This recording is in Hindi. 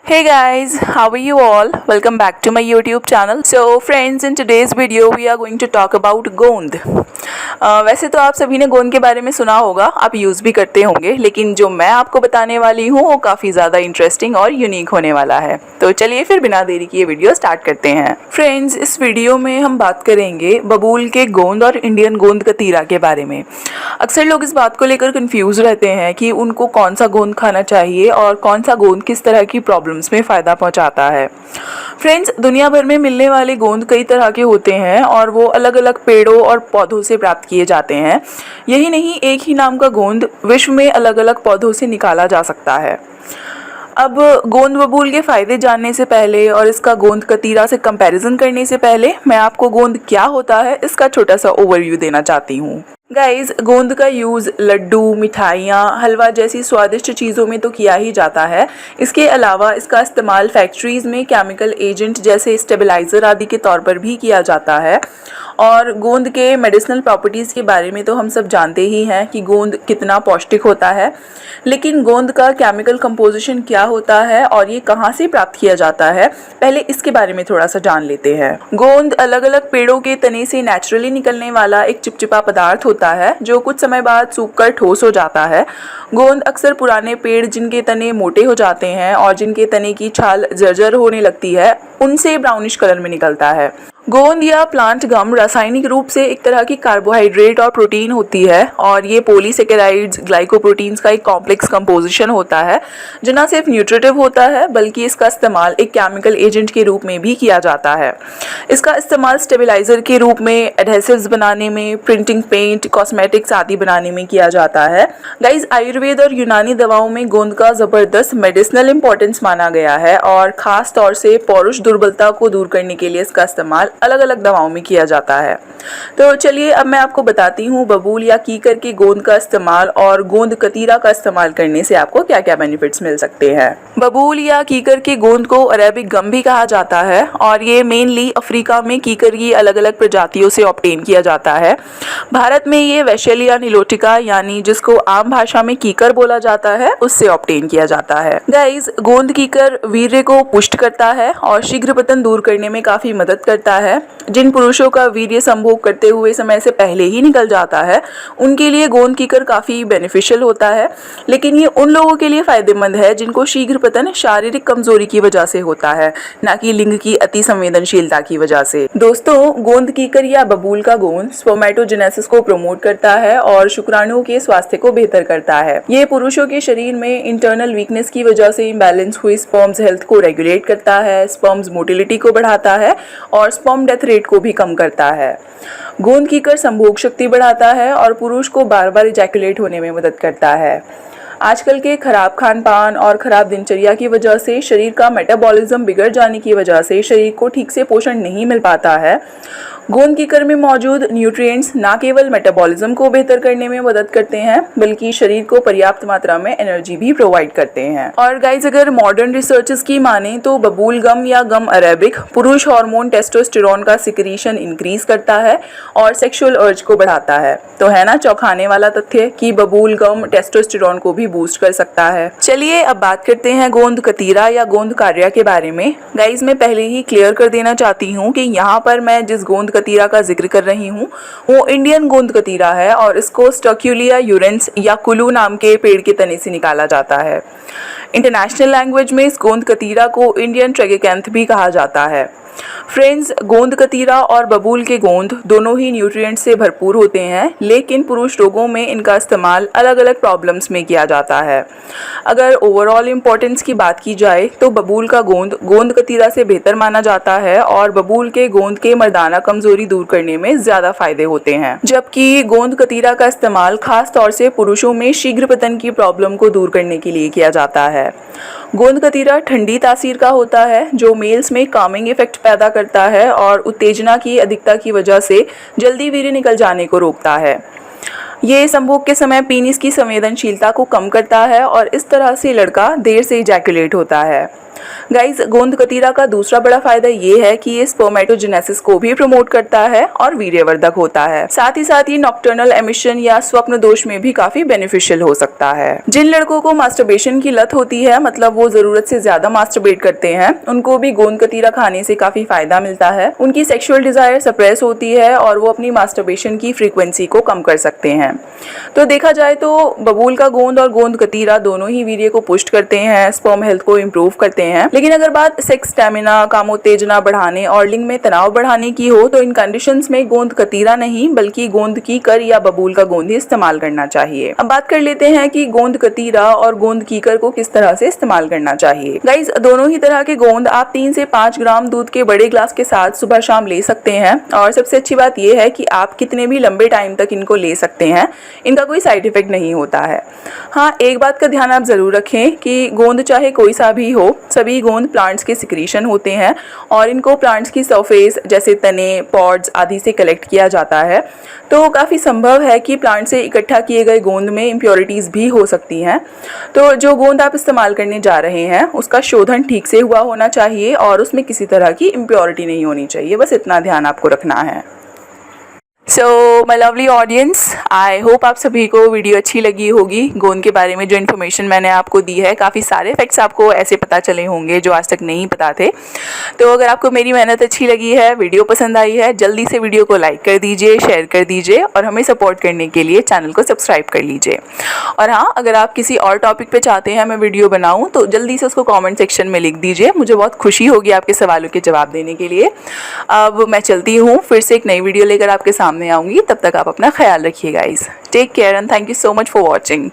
Hey guys, how are you all? Welcome back to my YouTube channel. So friends, in today's video we are going to talk about गोंद। वैसे तो आप सभी ने गोंद के बारे में सुना होगा, आप यूज़ भी करते होंगे, लेकिन जो मैं आपको बताने वाली हूँ वो काफ़ी ज़्यादा इंटरेस्टिंग और यूनिक होने वाला है। तो चलिए फिर बिना देरी किए वीडियो स्टार्ट करते हैं। फ्रेंड्स, इस वीडियो में हम बात करेंगे बबूल के गोंद और इंडियन गोंद कतीरा के बारे में। अक्सर लोग इस बात को लेकर कंफ्यूज रहते हैं कि उनको कौन सा गोंद खाना चाहिए और कौन सा गोंद किस तरह की प्रॉब्लम्स में फ़ायदा पहुंचाता है। फ्रेंड्स, दुनिया भर में मिलने वाले गोंद कई तरह के होते हैं और वो अलग अलग पेड़ों और पौधों से प्राप्त किए जाते हैं। यही नहीं, एक ही नाम का गोंद विश्व में अलग अलग पौधों से निकाला जा सकता है। अब गोंद बबूल के फ़ायदे जानने से पहले और इसका गोंद कतीरा से कंपैरिजन करने से पहले मैं आपको गोंद क्या होता है इसका छोटा सा ओवरव्यू देना चाहती हूँ। गाइस, गोंद का यूज़ लड्डू, मिठाइयाँ, हलवा जैसी स्वादिष्ट चीज़ों में तो किया ही जाता है। इसके अलावा इसका इस्तेमाल फैक्ट्रीज़ में केमिकल एजेंट जैसे स्टेबलाइज़र आदि के तौर पर भी किया जाता है। और गोंद के मेडिसिनल प्रॉपर्टीज़ के बारे में तो हम सब जानते ही हैं कि गोंद कितना पौष्टिक होता है, लेकिन गोंद का केमिकल कंपोजिशन क्या होता है और ये कहाँ से प्राप्त किया जाता है, पहले इसके बारे में थोड़ा सा जान लेते हैं। गोंद अलग अलग पेड़ों के तने से नेचुरली निकलने वाला एक चिपचिपा पदार्थ होता है जो कुछ समय बाद सूखकर ठोस हो जाता है। गोंद अक्सर पुराने पेड़ जिनके तने मोटे हो जाते हैं और जिनके तने की छाल जर्जर होने लगती है, उनसे ब्राउनिश कलर में निकलता है। गोंद या प्लांट गम रासायनिक रूप से एक तरह की कार्बोहाइड्रेट और प्रोटीन होती है और ये पॉलीसेकेराइड्स, ग्लाइकोप्रोटीन्स का एक कॉम्प्लेक्स कंपोजिशन होता है जो न सिर्फ न्यूट्रिटिव होता है बल्कि इसका इस्तेमाल एक केमिकल एजेंट के रूप में भी किया जाता है। इसका इस्तेमाल स्टेबलाइजर के रूप में, एडहेसिव्स बनाने में, प्रिंटिंग पेंट, कॉस्मेटिक्स आदि बनाने में किया जाता है। गाइस, आयुर्वेद और यूनानी दवाओं में गोंद का ज़बरदस्त मेडिसिनल इंपॉर्टेंस माना गया है और ख़ास तौर से पौरुष दुर्बलता को दूर करने के लिए इसका इस्तेमाल अलग अलग दवाओं में किया जाता है। तो चलिए अब मैं आपको बताती हूँ बबूल या कीकर के गोंद का इस्तेमाल और गोंद कतीरा का इस्तेमाल करने से आपको क्या क्या बेनिफिट्स मिल सकते हैं। बबूल या कीकर के गोंद को अरेबिक गम भी कहा जाता है और ये मेनली अफ्रीका में कीकर की अलग अलग प्रजातियों से ऑब्टेन किया जाता है। भारत में ये वैशेलिया निलोटिका यानी जिसको आम भाषा में कीकर बोला जाता है, उससे ऑब्टेन किया जाता है। गाइस, गोंद कीकर वीर्य को पुष्ट करता है और शीघ्र पतन दूर करने में काफ़ी मदद करता है। जिन पुरुषों का वीर्य संभोग करते हुए समय से पहले ही निकल जाता है उनके लिए गोंद कीकर काफ़ी बेनिफिशियल होता है, लेकिन ये उन लोगों के लिए फ़ायदेमंद है जिनको शीघ्र पतन शारीरिक कमजोरी की वजह से होता है, ना कि लिंग की अति संवेदनशीलता की वजह से। दोस्तों, गोंद कीकर या बबूल का गोंद स्पर्मेटोजेनेसिस को प्रमोट करता है और शुक्राणुओं के स्वास्थ्य को बेहतर करता है। ये पुरुषों के शरीर में इंटरनल वीकनेस की वजह से इम्बैलेंस हुई स्पर्म्स हेल्थ को रेगुलेट करता है, स्पर्म्स मोटिलिटी को बढ़ाता है और स्पर्म डेथ रेट को भी कम करता है। गोंद कीकर संभोग शक्ति बढ़ाता है और पुरुष को बार बार इजैकुलेट होने में मदद करता है। आजकल के खराब खान पान और खराब दिनचर्या की वजह से शरीर का मेटाबॉलिज्म बिगड़ जाने की वजह से शरीर को ठीक से पोषण नहीं मिल पाता है। गोंद कीकर में मौजूद न्यूट्रिएंट्स ना केवल मेटाबॉलिज्म को बेहतर करने में मदद करते हैं बल्कि शरीर को पर्याप्त मात्रा में एनर्जी भी प्रोवाइड करते हैं। और गाइज, अगर मॉडर्न रिसर्चेस की माने तो बबूल गम या गम अरेबिक पुरुष हार्मोन टेस्टोस्टेरोन का सिक्रीशन इंक्रीज करता है और सेक्सुअल अर्ज को बढ़ाता है। तो है ना चौंकाने वाला तथ्य कि बबूल गम टेस्टोस्टेरोन को भी बूस्ट कर सकता है। चलिए अब बात करते हैं गोंद कतीरा या गोंद कार्या के बारे में। गाइज, मैं पहले ही क्लियर कर देना चाहती हूँ कि यहाँ पर मैं जिस गोंद कतीरा का जिक्र कर रही हूँ वो इंडियन गोंद कतीरा है और इसको स्टोक्यूलिया यूरेंस या कुलू नाम के पेड़ के तने से निकाला जाता है। इंटरनेशनल लैंग्वेज में इस गोंद कतीरा को इंडियन ट्रेगेकैंथ भी कहा जाता है। फ्रेंड्स, गोंद कतीरा और बबूल के गोंद दोनों ही न्यूट्रिएंट्स से भरपूर होते हैं, लेकिन पुरुष रोगों में इनका इस्तेमाल अलग अलग प्रॉब्लम्स में किया जाता है। अगर ओवरऑल इम्पोर्टेंस की बात की जाए तो बबूल का गोंद गोंद कतीरा से बेहतर माना जाता है और बबूल के गोंद के मर्दाना कमजोरी दूर करने में ज़्यादा फायदे होते हैं, जबकि गोंद कतीरा का इस्तेमाल खास तौर से पुरुषों में शीघ्र पतन की प्रॉब्लम को दूर करने के लिए किया जाता है। गोंद कतीरा ठंडी तासीर का होता है जो मेल्स में कामिंग इफेक्ट पैदा करता है और उत्तेजना की अधिकता की वजह से जल्दी वीर्य निकल जाने को रोकता है। ये संभोग के समय पीनिस की संवेदनशीलता को कम करता है और इस तरह से लड़का देर से इजैकुलेट होता है। गाइज, गोंद कतीरा का दूसरा बड़ा फायदा ये है कि ये स्पर्मेटोजेनेसिस को भी प्रमोट करता है और वीर्यवर्धक होता है। साथ ही नॉक्टर्नल एमिशन या स्वप्न दोष में भी काफी बेनिफिशियल हो सकता है। जिन लड़कों को मास्टरबेशन की लत होती है, मतलब वो जरूरत से ज्यादा मास्टरबेट करते हैं, उनको भी गोंद कतीरा खाने से काफी फायदा मिलता है। उनकी सेक्सुअल डिजायर सप्रेस होती है और वो अपनी मास्टरबेशन की फ्रीक्वेंसी को कम कर सकते हैं। तो देखा जाए तो बबूल का गोंद और गोंद कतीरा दोनों ही वीर्य को पुष्ट करते हैं, स्पर्म हेल्थ को इम्प्रूव करते हैं। लेकिन अगर बात सेक्स स्टैमिना, कामोत्तेजना बढ़ाने और लिंग में तनाव बढ़ाने की हो तो इन कंडीशंस में गोंद कतीरा नहीं बल्कि गोंद कीकर या बबूल का गोंद ही इस्तेमाल करना चाहिए। अब बात कर लेते हैं कि गोंद कतीरा और गोंद कीकर को किस तरह से इस्तेमाल करना चाहिए। गाइज, दोनों ही तरह के गोंद आप 3 से 5 ग्राम दूध के बड़े ग्लास के साथ सुबह शाम ले सकते हैं। और सबसे अच्छी बात यह है कि आप कितने भी लंबे टाइम तक इनको ले सकते हैं, इनका कोई साइड इफेक्ट नहीं होता है। हाँ, एक बात का ध्यान आप जरूर रखें कि गोंद चाहे कोई सा भी हो, सभी गोंद प्लांट्स के सिक्रीशन होते हैं और इनको प्लांट्स की सरफेस जैसे तने, पॉड्स आदि से कलेक्ट किया जाता है। तो काफ़ी संभव है कि प्लांट से इकट्ठा किए गए गोंद में इम्प्योरिटीज़ भी हो सकती हैं। तो जो गोंद आप इस्तेमाल करने जा रहे हैं उसका शोधन ठीक से हुआ होना चाहिए और उसमें किसी तरह की इम्प्योरिटी नहीं होनी चाहिए। बस इतना ध्यान आपको रखना है। So my lovely audience, I hope आप सभी को वीडियो अच्छी लगी होगी। गोंद के बारे में जो इन्फॉर्मेशन मैंने आपको दी है, काफ़ी सारे फैक्ट्स आपको ऐसे पता चले होंगे जो आज तक नहीं पता थे। तो अगर आपको मेरी मेहनत अच्छी लगी है, वीडियो पसंद आई है, जल्दी से वीडियो को लाइक कर दीजिए, शेयर कर दीजिए और हमें सपोर्ट करने के लिए चैनल को सब्सक्राइब कर लीजिए। और हाँ, अगर आप किसी और टॉपिक पे चाहते हैं मैं वीडियो बनाऊँ तो जल्दी से उसको कॉमेंट सेक्शन में लिख दीजिए। मुझे बहुत खुशी होगी आपके सवालों के जवाब देने के लिए। अब मैं चलती हूँ, फिर से एक नई वीडियो लेकर आपके सामने आऊँगी। तब तक आप अपना ख्याल रखिए guys. Take care and thank you so much for watching.